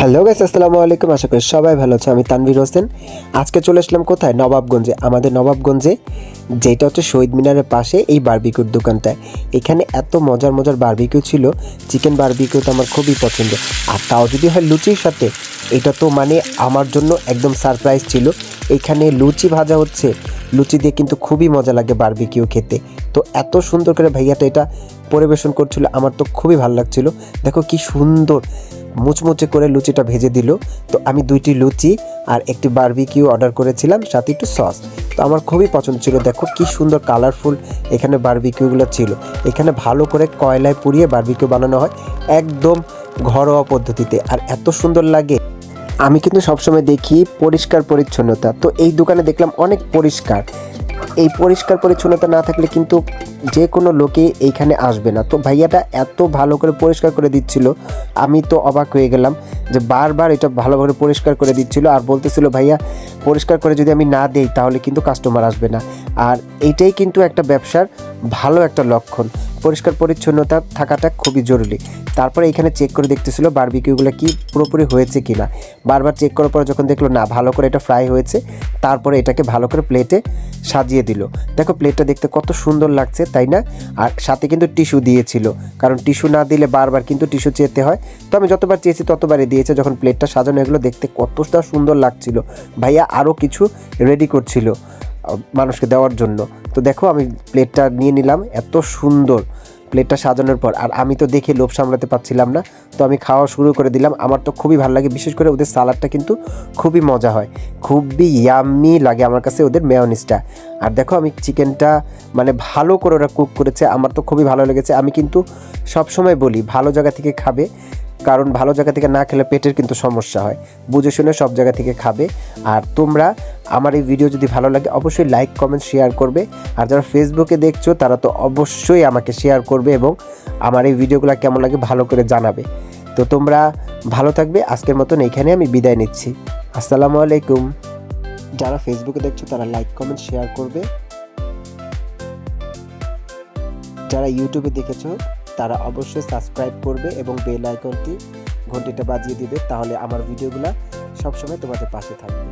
Hello guys, আসসালামু আলাইকুম। আশা করি সবাই ভালো আছে। আমি তানভীর হোসেন। আজকে চলে আসলাম কোথায়? নবাবগঞ্জে। আমাদের নবাবগঞ্জে যেটা হচ্ছে শহীদ মিনারের পাশে এই বারবিকিউর দোকানটায়। এখানে এত মজার মজার বারবিকিউ ছিল। চিকেন বারবিকিউ তো আমার খুবই পছন্দ, আর তাও যদি হয় লুচির সাথে, এটা তো মানে আমার জন্য একদম সারপ্রাইজ ছিল। এখানে লুচি ভাজা হচ্ছে, লুচি দিয়ে কিন্তু খুবই মজা লাগে বারবিকিউ খেতে। তো এত সুন্দর করে ভাইয়াটা এটা পরিবেশন করছিল, আমার তো খুবই ভালো লাগছিল। দেখো কি সুন্দর মুচমুচে করে লুচিটা ভেজে দিল। তো আমি 2টি লুচি আর একটি বারবিকিউ অর্ডার করেছিলাম, সাথে একটু সস। তো আমার খুবই পছন্দ ছিল। দেখো কি সুন্দর কালারফুল এখানে বারবিকিউগুলো ছিল। এখানে ভালো করে কয়লায় পুড়িয়ে বারবিকিউ বানানো হয়, একদম ঘরোয়া পদ্ধতিতে, আর এত সুন্দর লাগে। আমি কিন্তু সবসময় দেখি পরিষ্কার পরিচ্ছন্নতা, তো এই দোকানে দেখলাম অনেক পরিষ্কার। এই পরিষ্কার পরিচ্ছন্নতা না থাকলে কিন্তু যে কোনো লোকে এইখানে আসবে না। তো ভাইয়াটা এত ভালো করে পরিষ্কার করে দিচ্ছিল, আমি তো অবাক হয়ে গেলাম যে বারবার এটা ভালো করে পরিষ্কার করে দিচ্ছিল। আর বলতেছিল ভাইয়া পরিষ্কার করে যদি আমি না দেই তাহলে কিন্তু কাস্টমার আসবে না। আর এইটাই কিন্তু একটা ব্যবসার ভালো একটা লক্ষণ, পরিষ্কার পরিচ্ছন্নতা থাকাটা খুবই জরুরি। তারপরে এখানে চেক করে দেখতেছিল বারবিকিউগুলো কি পুরোপুরি হয়েছে কিনা। বারবার চেক করার পর যখন দেখলো না ভালো করে এটা ফ্রাই হয়েছে, তারপরে এটাকে ভালো করে প্লেটে সাজিয়ে দিল। দেখো প্লেটটা দেখতে কত সুন্দর লাগছে, তাই না? আর সাথে কিন্তু টিস্যু দিয়েছিল, কারণ টিস্যু না দিলে বারবার কিন্তু টিস্যু চেতে হয়। তো আমি যতবার চেয়েছি ততবারই দিয়েছে। যখন প্লেটটা সাজানো এগুলো দেখতে কতটা সুন্দর লাগছিল। ভাইয়া আরও কিছু রেডি করছিল মানুষকে দেওয়ার জন্য। তো দেখো আমি প্লেটটা নিয়ে নিলাম, এত সুন্দর প্লেটটা সাজানোর পর। আর আমি তো দেখে লোভ সামলাতে পারছিলাম না, তো আমি খাওয়া শুরু করে দিলাম। আমার তো খুবই ভালো লাগে, বিশেষ করে ওদের সালাডটা কিন্তু খুবই মজা হয়, খুবই ইয়াম্মি লাগে আমার কাছে ওদের মেয়োনিজটা। আর দেখো আমি চিকেনটা মানে ভালো করে ওরা কুক করেছে, আমার তো খুবই ভালো লেগেছে। আমি কিন্তু সবসময় বলি ভালো জায়গা থেকে খাবে, কারণ ভালো জায়গা থেকে না খেলে পেটের কিন্তু সমস্যা হয়। বুঝে শুনে সব জায়গা থেকে খাবে। আর তোমরা আমার এই ভিডিও যদি ভালো লাগে অবশ্যই লাইক কমেন্ট শেয়ার করবে। আর যারা ফেসবুকে দেখছো তারা তো অবশ্যই আমাকে শেয়ার করবে এবং আমার এই ভিডিওগুলো কেমন লাগে ভালো করে জানাবে। তো তোমরা ভালো থাকবে। আজকের মতন এইখানে আমি বিদায় নিচ্ছি। আসসালামু আলাইকুম। যারা ফেসবুকে দেখছো তারা লাইক কমেন্ট শেয়ার করবে। যারা ইউটিউবে দেখেছো তারা অবশ্যই সাবস্ক্রাইব করবে এবং বেল আইকনটি ঘন্টিটা বাজিয়ে দিবে, তাহলে আমার ভিডিওগুলো সবসময় তোমাদের পাশে থাকবে।